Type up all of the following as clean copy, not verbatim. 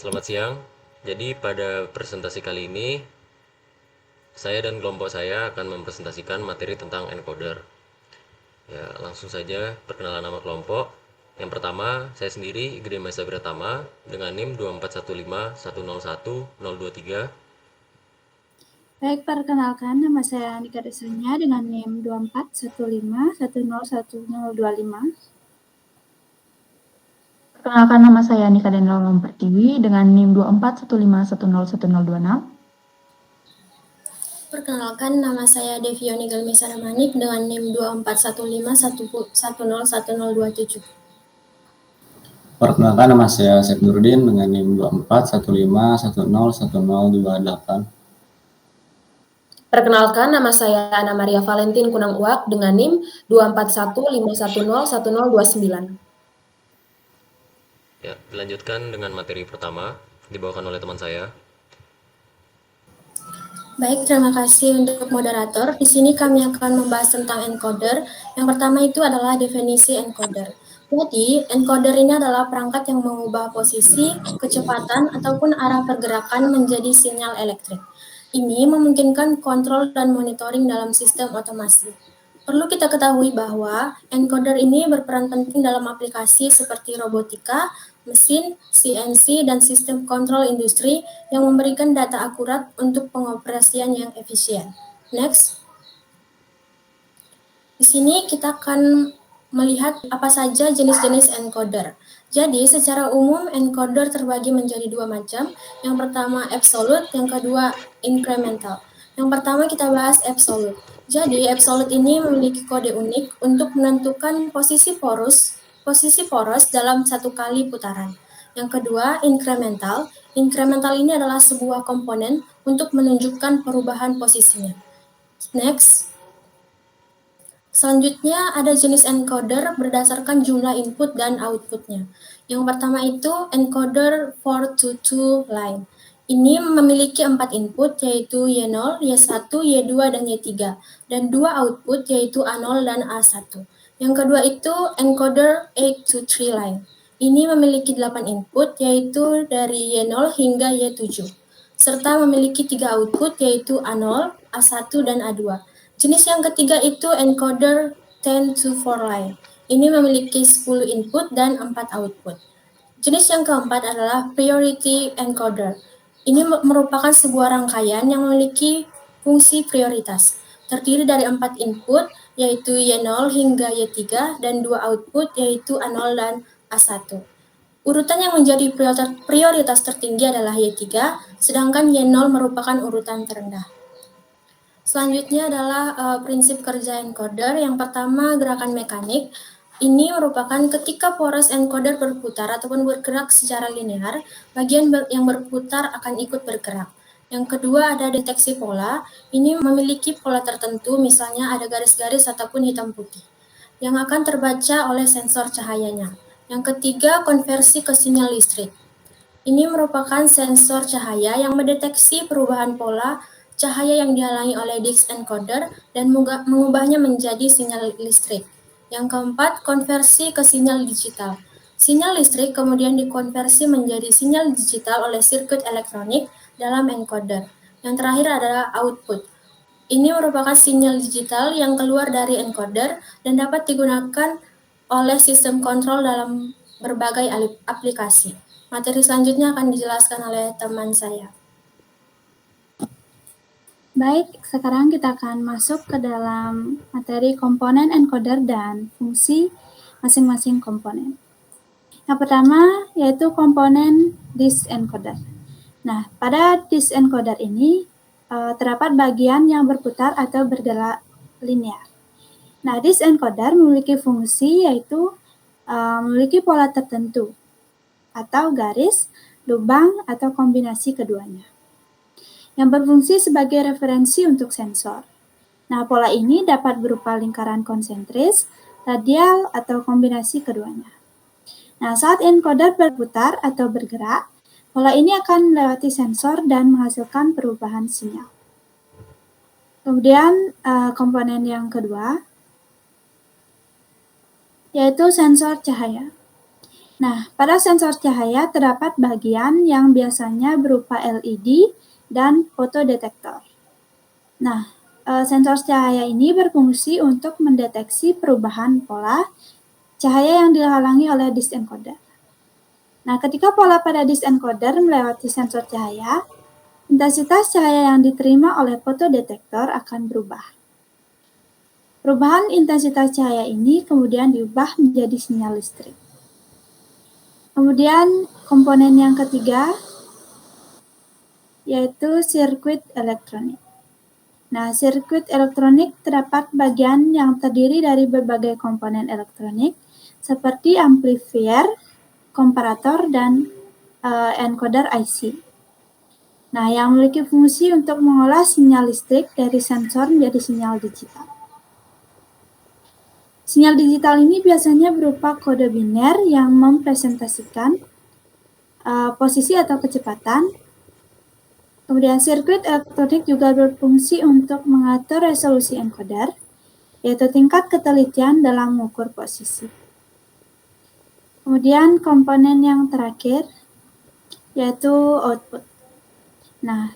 Selamat siang. Jadi pada presentasi kali ini, saya dan kelompok saya akan mempresentasikan materi tentang encoder. Ya, langsung saja perkenalan nama kelompok. Yang pertama, saya sendiri, Igede Maesa Pratama, dengan NIM 2415101-023. Baik, perkenalkan nama saya Andika Desanya dengan NIM 2415101025. Perkenalkan nama saya Nika Denrol Pertiwi dengan NIM 2415101026. Perkenalkan, nama saya Devioni Galmisa Ramanik dengan NIM 2415101027. Perkenalkan, nama saya Syed Nurdin dengan NIM 2415101028. Perkenalkan, nama saya Ana Maria Valentin Kunang Uak dengan NIM 2415101029. Ya, dilanjutkan dengan materi pertama, dibawakan oleh teman saya. Baik, terima kasih untuk moderator. Di sini kami akan membahas tentang encoder. Yang pertama itu adalah definisi encoder. Jadi, encoder ini adalah perangkat yang mengubah posisi, kecepatan, ataupun arah pergerakan menjadi sinyal elektrik. Ini memungkinkan kontrol dan monitoring dalam sistem otomasi. Perlu kita ketahui bahwa encoder ini berperan penting dalam aplikasi seperti robotika, mesin, CNC, dan sistem kontrol industri yang memberikan data akurat untuk pengoperasian yang efisien. Next. Di sini kita akan melihat apa saja jenis-jenis encoder. Jadi, secara umum encoder terbagi menjadi dua macam. Yang pertama absolute, yang kedua incremental. Yang pertama kita bahas absolute. Jadi, absolute ini memiliki kode unik untuk menentukan posisi poros dalam satu kali putaran. Yang kedua, incremental. Incremental ini adalah sebuah komponen untuk menunjukkan perubahan posisinya. Next. Selanjutnya ada jenis encoder berdasarkan jumlah input dan outputnya. Yang pertama itu encoder 4 to 2 line. Ini memiliki 4 input yaitu Y0, Y1, Y2, dan Y3, dan 2 output yaitu A0 dan A1. Yang kedua itu encoder 8 to 3 line. Ini memiliki 8 input yaitu dari Y0 hingga Y7, serta memiliki 3 output yaitu A0, A1, dan A2. Jenis yang ketiga itu encoder 10 to 4 line. Ini memiliki 10 input dan 4 output. Jenis yang keempat adalah priority encoder. Ini merupakan sebuah rangkaian yang memiliki fungsi prioritas. Terdiri dari 4 input yaitu Y0 hingga Y3 dan 2 output yaitu A0 dan A1. Urutan yang menjadi prioritas tertinggi adalah Y3, sedangkan Y0 merupakan urutan terendah. Selanjutnya adalah prinsip kerja encoder. Yang pertama, gerakan mekanik. Ini merupakan ketika poros encoder berputar ataupun bergerak secara linear, bagian yang berputar akan ikut bergerak. Yang kedua ada deteksi pola. Ini memiliki pola tertentu, misalnya ada garis-garis ataupun hitam putih, yang akan terbaca oleh sensor cahayanya. Yang ketiga, konversi ke sinyal listrik. Ini merupakan sensor cahaya yang mendeteksi perubahan pola cahaya yang dihalangi oleh disk encoder dan mengubahnya menjadi sinyal listrik. Yang keempat, konversi ke sinyal digital. Sinyal listrik kemudian dikonversi menjadi sinyal digital oleh sirkuit elektronik dalam encoder. Yang terakhir adalah output. Ini merupakan sinyal digital yang keluar dari encoder dan dapat digunakan oleh sistem kontrol dalam berbagai aplikasi. Materi selanjutnya akan dijelaskan oleh teman saya. Baik, sekarang kita akan masuk ke dalam materi komponen encoder dan fungsi masing-masing komponen. Yang pertama yaitu komponen disk encoder. Nah, pada disk encoder ini terdapat bagian yang berputar atau bergerak linear. Nah, disk encoder memiliki fungsi yaitu memiliki pola tertentu atau garis, lubang, atau kombinasi keduanya, yang berfungsi sebagai referensi untuk sensor. Nah, pola ini dapat berupa lingkaran konsentris, radial, atau kombinasi keduanya. Nah, saat encoder berputar atau bergerak, pola ini akan melewati sensor dan menghasilkan perubahan sinyal. Kemudian komponen yang kedua yaitu sensor cahaya. Nah, pada sensor cahaya terdapat bagian yang biasanya berupa LED dan fotodetektor. Nah, sensor cahaya ini berfungsi untuk mendeteksi perubahan pola cahaya yang dihalangi oleh disk encoder. Nah, ketika pola pada disk encoder melewati sensor cahaya, intensitas cahaya yang diterima oleh fotodetektor akan berubah. Perubahan intensitas cahaya ini kemudian diubah menjadi sinyal listrik. Kemudian komponen yang ketiga yaitu sirkuit elektronik. Nah, sirkuit elektronik terdapat bagian yang terdiri dari berbagai komponen elektronik seperti amplifier, komparator, dan encoder IC. Nah, yang memiliki fungsi untuk mengolah sinyal listrik dari sensor menjadi sinyal digital. Sinyal digital ini biasanya berupa kode biner yang mempresentasikan posisi atau kecepatan. Kemudian sirkuit elektronik juga berfungsi untuk mengatur resolusi encoder, yaitu tingkat ketelitian dalam mengukur posisi. Kemudian komponen yang terakhir yaitu output. Nah,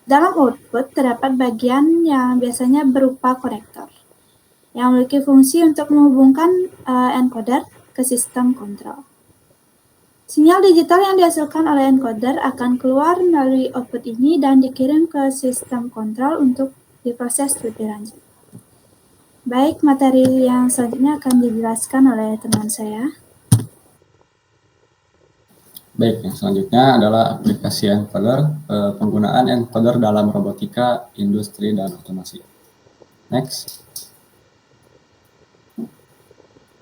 dalam output terdapat bagian yang biasanya berupa konektor yang memiliki fungsi untuk menghubungkan encoder ke sistem kontrol. Sinyal digital yang dihasilkan oleh encoder akan keluar melalui output ini dan dikirim ke sistem kontrol untuk diproses lebih lanjut. Baik, materi yang selanjutnya akan dijelaskan oleh teman saya. Baik, yang selanjutnya adalah aplikasi encoder, penggunaan encoder dalam robotika, industri, dan otomasi. Next.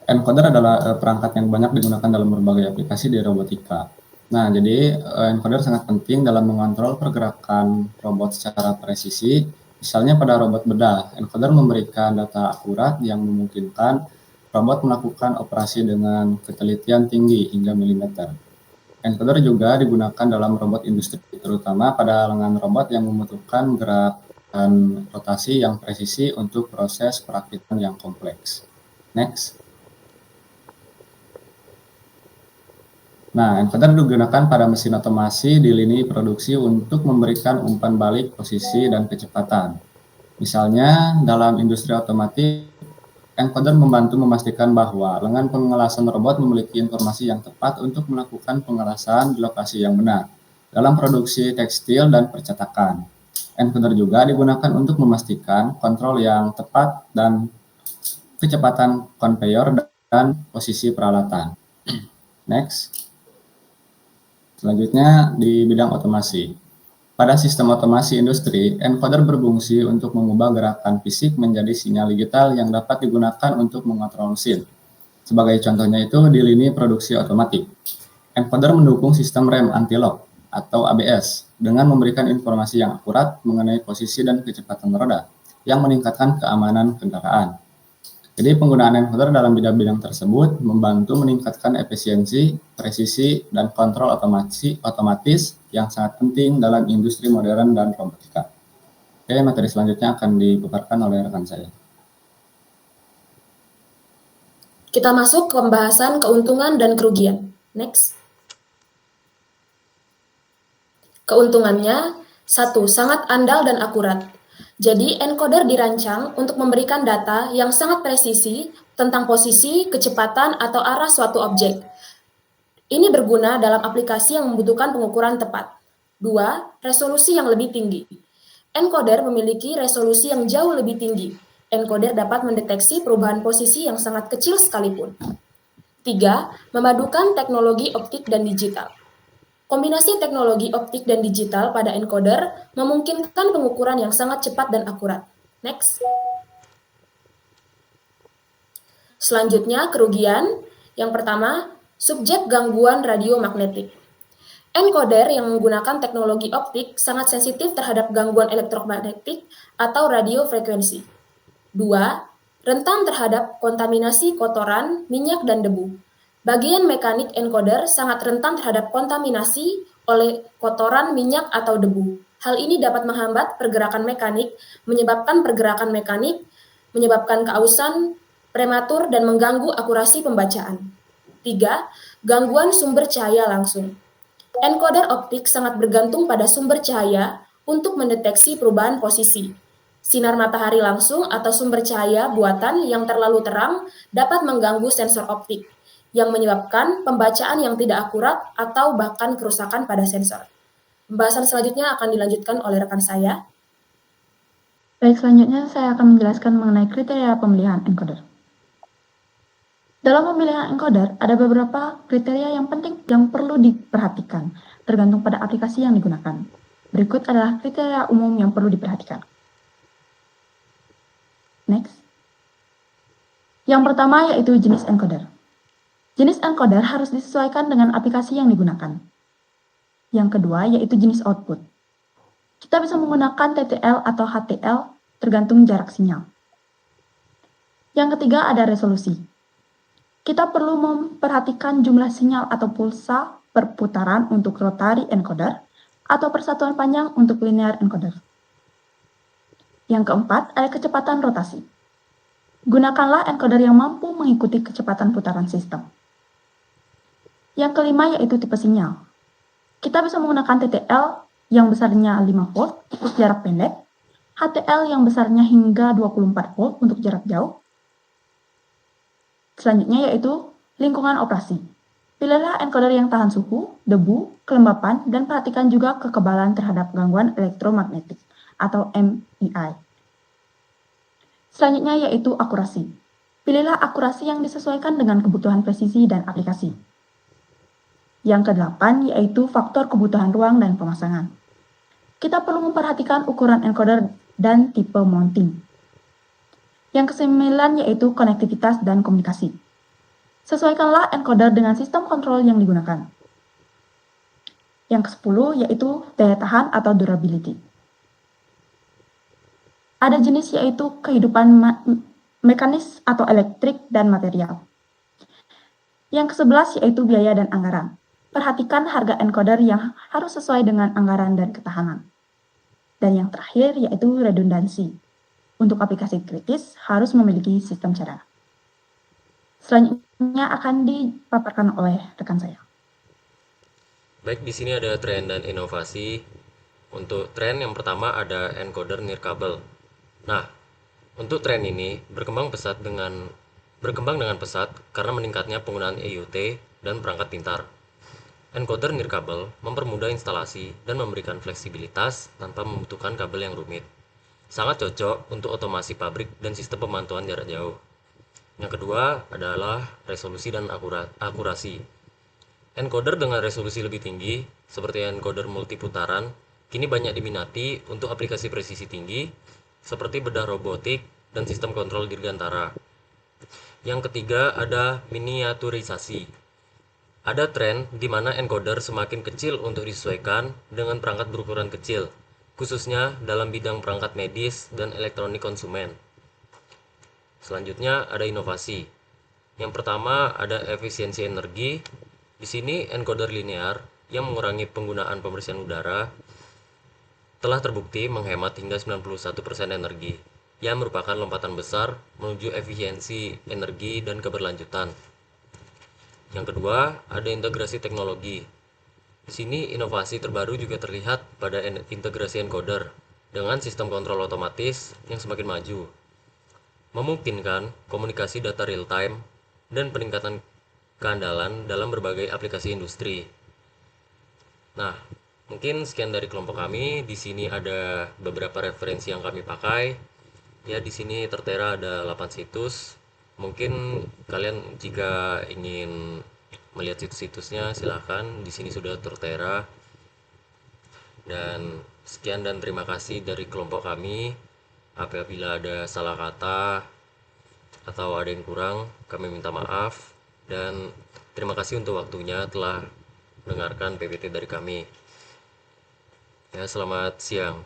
Encoder adalah perangkat yang banyak digunakan dalam berbagai aplikasi di robotika. Nah, jadi encoder sangat penting dalam mengontrol pergerakan robot secara presisi. Misalnya pada robot bedah, encoder memberikan data akurat yang memungkinkan robot melakukan operasi dengan ketelitian tinggi hingga milimeter. Encoder juga digunakan dalam robot industri, terutama pada lengan robot yang membutuhkan gerakan rotasi yang presisi untuk proses perakitan yang kompleks. Next. Nah, encoder digunakan pada mesin otomasi di lini produksi untuk memberikan umpan balik posisi dan kecepatan. Misalnya, dalam industri otomotif, encoder membantu memastikan bahwa lengan pengelasan robot memiliki informasi yang tepat untuk melakukan pengelasan di lokasi yang benar. Dalam produksi tekstil dan percetakan, encoder juga digunakan untuk memastikan kontrol yang tepat dan kecepatan konveyor dan posisi peralatan. Next. Selanjutnya di bidang otomasi. Pada sistem otomasi industri, encoder berfungsi untuk mengubah gerakan fisik menjadi sinyal digital yang dapat digunakan untuk mengontrol mesin. Sebagai contohnya itu di lini produksi otomatis. Encoder mendukung sistem rem anti-lock atau ABS dengan memberikan informasi yang akurat mengenai posisi dan kecepatan roda yang meningkatkan keamanan kendaraan. Jadi penggunaan encoder dalam bidang-bidang tersebut membantu meningkatkan efisiensi, presisi, dan kontrol otomatis yang sangat penting dalam industri modern dan robotika. Oke, materi selanjutnya akan dipaparkan oleh rekan saya. Kita masuk ke pembahasan keuntungan dan kerugian. Next. Keuntungannya, 1. Sangat andal dan akurat. Jadi, encoder dirancang untuk memberikan data yang sangat presisi tentang posisi, kecepatan, atau arah suatu objek. Ini berguna dalam aplikasi yang membutuhkan pengukuran tepat. 2. Resolusi yang lebih tinggi. Encoder memiliki resolusi yang jauh lebih tinggi. Encoder dapat mendeteksi perubahan posisi yang sangat kecil sekalipun. 3. Memadukan teknologi optik dan digital. Kombinasi teknologi optik dan digital pada encoder memungkinkan pengukuran yang sangat cepat dan akurat. Next. Selanjutnya, kerugian. Yang pertama, subjek gangguan radiomagnetik. Encoder yang menggunakan teknologi optik sangat sensitif terhadap gangguan elektromagnetik atau radiofrekuensi. 2. Rentan terhadap kontaminasi kotoran, minyak, dan debu. Bagian mekanik encoder sangat rentan terhadap kontaminasi oleh kotoran, minyak, atau debu. Hal ini dapat menghambat pergerakan mekanik, menyebabkan keausan prematur, dan mengganggu akurasi pembacaan. 3. Gangguan sumber cahaya langsung. Encoder optik sangat bergantung pada sumber cahaya untuk mendeteksi perubahan posisi. Sinar matahari langsung atau sumber cahaya buatan yang terlalu terang dapat mengganggu sensor optik, yang menyebabkan pembacaan yang tidak akurat atau bahkan kerusakan pada sensor. Pembahasan selanjutnya akan dilanjutkan oleh rekan saya. Baik, selanjutnya saya akan menjelaskan mengenai kriteria pemilihan encoder. Dalam pemilihan encoder, ada beberapa kriteria yang penting yang perlu diperhatikan, tergantung pada aplikasi yang digunakan. Berikut adalah kriteria umum yang perlu diperhatikan. Next. Yang pertama yaitu jenis encoder. Jenis encoder harus disesuaikan dengan aplikasi yang digunakan. Yang kedua yaitu jenis output. Kita bisa menggunakan TTL atau HTL tergantung jarak sinyal. Yang ketiga ada resolusi. Kita perlu memperhatikan jumlah sinyal atau pulsa per putaran untuk rotary encoder atau persatuan panjang untuk linear encoder. Yang keempat ada kecepatan rotasi. Gunakanlah encoder yang mampu mengikuti kecepatan putaran sistem. Yang kelima yaitu tipe sinyal. Kita bisa menggunakan TTL yang besarnya 5 volt untuk jarak pendek, HTL yang besarnya hingga 24 volt untuk jarak jauh. Selanjutnya yaitu lingkungan operasi. Pilihlah encoder yang tahan suhu, debu, kelembapan, dan perhatikan juga kekebalan terhadap gangguan elektromagnetik atau MII. Selanjutnya yaitu akurasi. Pilihlah akurasi yang disesuaikan dengan kebutuhan presisi dan aplikasi. Yang kedelapan yaitu faktor kebutuhan ruang dan pemasangan. Kita perlu memperhatikan ukuran encoder dan tipe mounting. Yang kesembilan yaitu konektivitas dan komunikasi. Sesuaikanlah encoder dengan sistem kontrol yang digunakan. Yang kesepuluh yaitu daya tahan atau durability. Ada jenis yaitu kehidupan mekanis atau elektrik dan material. Yang ke-11 yaitu biaya dan anggaran. Perhatikan harga encoder yang harus sesuai dengan anggaran dan ketahanan. Dan yang terakhir yaitu redundansi. Untuk aplikasi kritis harus memiliki sistem cadangan. Selanjutnya akan dipaparkan oleh rekan saya. Baik, di sini ada tren dan inovasi. Untuk tren yang pertama ada encoder nirkabel. Nah, untuk tren ini berkembang dengan pesat karena meningkatnya penggunaan EUT dan perangkat pintar. Encoder nirkabel mempermudah instalasi dan memberikan fleksibilitas tanpa membutuhkan kabel yang rumit. Sangat cocok untuk otomasi pabrik dan sistem pemantauan jarak jauh. Yang kedua adalah resolusi dan akurasi. Encoder dengan resolusi lebih tinggi, seperti encoder multiputaran, kini banyak diminati untuk aplikasi presisi tinggi, seperti bedah robotik dan sistem kontrol dirgantara. Yang ketiga ada miniaturisasi. Ada tren di mana encoder semakin kecil untuk disesuaikan dengan perangkat berukuran kecil, khususnya dalam bidang perangkat medis dan elektronik konsumen. Selanjutnya ada inovasi. Yang pertama ada efisiensi energi. Di sini encoder linear yang mengurangi penggunaan pembersihan udara telah terbukti menghemat hingga 91% energi, yang merupakan lompatan besar menuju efisiensi energi dan keberlanjutan. Yang kedua ada integrasi teknologi. Di sini inovasi terbaru juga terlihat pada integrasi encoder dengan sistem kontrol otomatis yang semakin maju, memungkinkan komunikasi data real time dan peningkatan keandalan dalam berbagai aplikasi industri. Nah, mungkin sekian dari kelompok kami. Di sini ada beberapa referensi yang kami pakai. Ya, di sini tertera ada 8 situs. Mungkin kalian jika ingin melihat situs-situsnya silahkan, di sini sudah tertera. Dan sekian dan terima kasih dari kelompok kami. Apabila ada salah kata atau ada yang kurang, kami minta maaf. Dan terima kasih untuk waktunya telah mendengarkan PPT dari kami. Ya, selamat siang.